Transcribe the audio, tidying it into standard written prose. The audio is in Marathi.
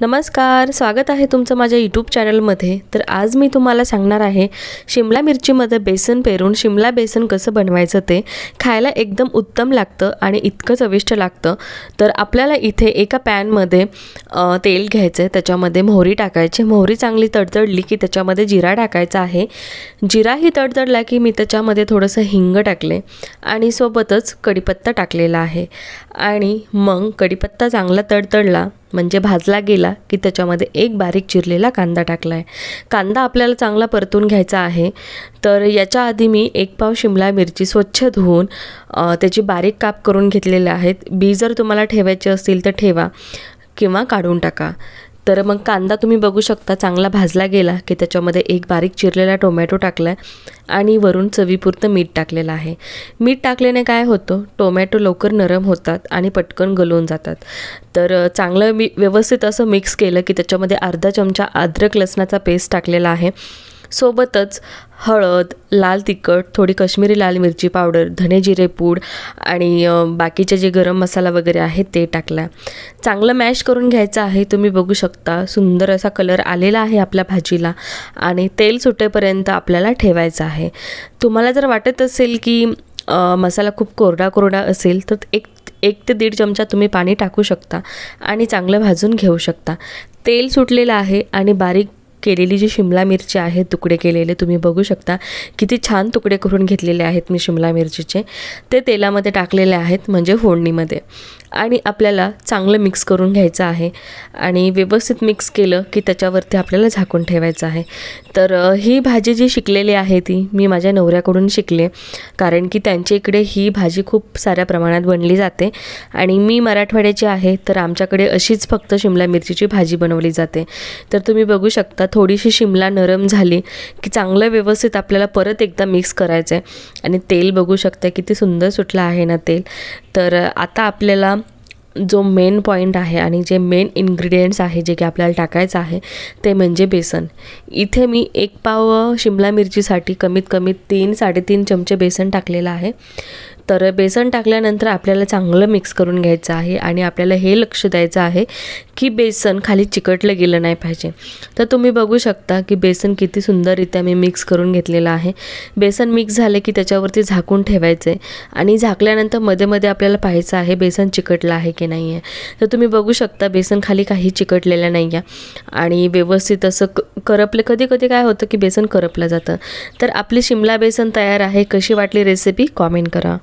नमस्कार, स्वागत आहे तुमचं माझ्या यूट्यूब चॅनलमध्ये। तर आज मी तुम्हाला सांगणार आहे शिमला मिरचीमध्ये बेसन पेरून शिमला बेसन कसं बनवायचं ते। खायला एकदम उत्तम लागतं आणि इतकं चविष्ट लागतं। तर आपल्याला इथे एका पॅनमध्ये तेल घ्यायचं आहे, त्याच्यामध्ये मोहरी टाकायची। मोहरी चांगली तडतडली की त्याच्यामध्ये जिरा टाकायचा आहे। जिरा ही तडतडला की मी त्याच्यामध्ये थोडंसं हिंग टाकले आणि सोबतच कढीपत्ता टाकलेला आहे। आणि मग कढीपत्ता चांगला तडतडला म्हणजे भाजला गेला की त्याच्यामध्ये एक बारीक चिरलेला कांदा टाकला आहे। कांदा आपल्याला चांगला परतून घ्यायचा आहे। तर याच्या आधी मी 1 पाव शिमला मिरची स्वच्छ धुवून त्याची बारीक काप करून घेतलेले आहेत। बी जर तुम्हाला ठेवायचे असतील तर ठेवा किंवा काढून टाका। तर मग कांदा तुम्ही बघू शकता चांगला भाजला गेला की त्याच्यामध्ये एक बारीक चिरलेला टोमॅटो टाकला आहे आणि वरून चवीपुरतं मीठ टाकलेलं आहे। मीठ टाकल्याने काय होतं, टोमॅटो लवकर नरम होतात आणि पटकन गलून जातात। तर चांगलं व्यवस्थित असं मिक्स केलं की त्याच्यामध्ये अर्धा चमचा अद्रक लसणाचा पेस्ट टाकलेला आहे। सोबतच हळद, लाल तिखट, थोडी काश्मीरी लाल मिरची पावडर, धने जिरे पूड आणि बाकीचे जे गरम मसाला वगैरे आहे ते टाकला। चांगलं मॅश करून घ्यायचं आहे। तुम्ही बघू शकता सुंदर असा कलर आलेला आहे आपल्या भाजीला आणि तेल सुटेपर्यंत आपल्याला ठेवायचं आहे। तुम्हाला जर वाटत असेल की मसाला खूप कोरडा असेल तर एक ते 1.5 चमचा तुम्ही पाणी टाकू शकता आणि चांगलं भाजून घेऊ शकता। तेल सुटलेलं आहे आणि बारीक केलेली जी शिमला मिरची आहे, तुकडे केलेले तुम्ही बघू शकता किती छान तुकडे करून घेतलेले आहेत मी शिमला मिरचीचे। ते तेलामध्ये टाकलेले आहेत म्हणजे फोडणीमध्ये आणि आपल्याला चांगलं मिक्स करून घ्यायचं आहे आणि व्यवस्थित मिक्स केलं की त्याच्यावरती आपल्याला झाकून ठेवायचं आहे। तर ही भाजी जी शिकलेली आहे ती मी माझ्या नवऱ्याकडून शिकले, कारण की त्यांच्या इकडे ही भाजी खूप साऱ्या प्रमाणात बनली जाते आणि मी मराठवाड्याची आहे तर आमच्याकडे अशीच फक्त शिमला मिरचीची भाजी बनवली जाते। तर तुम्ही बघू शकता थोडीशी शिमला नरम झाली की चांगलं व्यवस्थित आपल्याला परत एकदा मिक्स करायचं आहे आणि तेल बघू शकता किती सुंदर सुटलं आहे ना तेल। तर आता आपल्याला जो मेन पॉइंट आहे आणि जे मेन इन्ग्रेडियंट्स आहे जे की आपल्याला टाकायचं आहे ते म्हणजे बेसन। इथे मी 1 पाव शिमला मिरचीसाठी कमीत कमी 3-3.5 चमचे बेसन टाकलेलं आहे। तर बेसन टाकल्यानंतर आपल्याला चांगलं मिक्स करून घ्यायचं आहे आणि आपल्याला हे लक्ष द्यायचं आहे की बेसन खाली चिकटलं गेलं नाही पाहिजे। तर तुम्ही बघू शकता की बेसन किती सुंदररित्या मी मिक्स करून घेतलेलं आहे। बेसन मिक्स झाले की त्याच्यावरती झाकून ठेवायचं आहे आणि झाकल्यानंतर मध्ये आपल्याला पाहायचं आहे बेसन चिकटलं आहे की नाही आहे। तर तुम्ही बघू शकता बेसन खाली काही चिकटलेलं नाही आहे आणि व्यवस्थित असं करपले। कधी काय होतं की बेसन करपलं जातं। तर आपली शिमला बेसन तयार आहे। कशी वाटली रेसिपी कॉमेंट करा।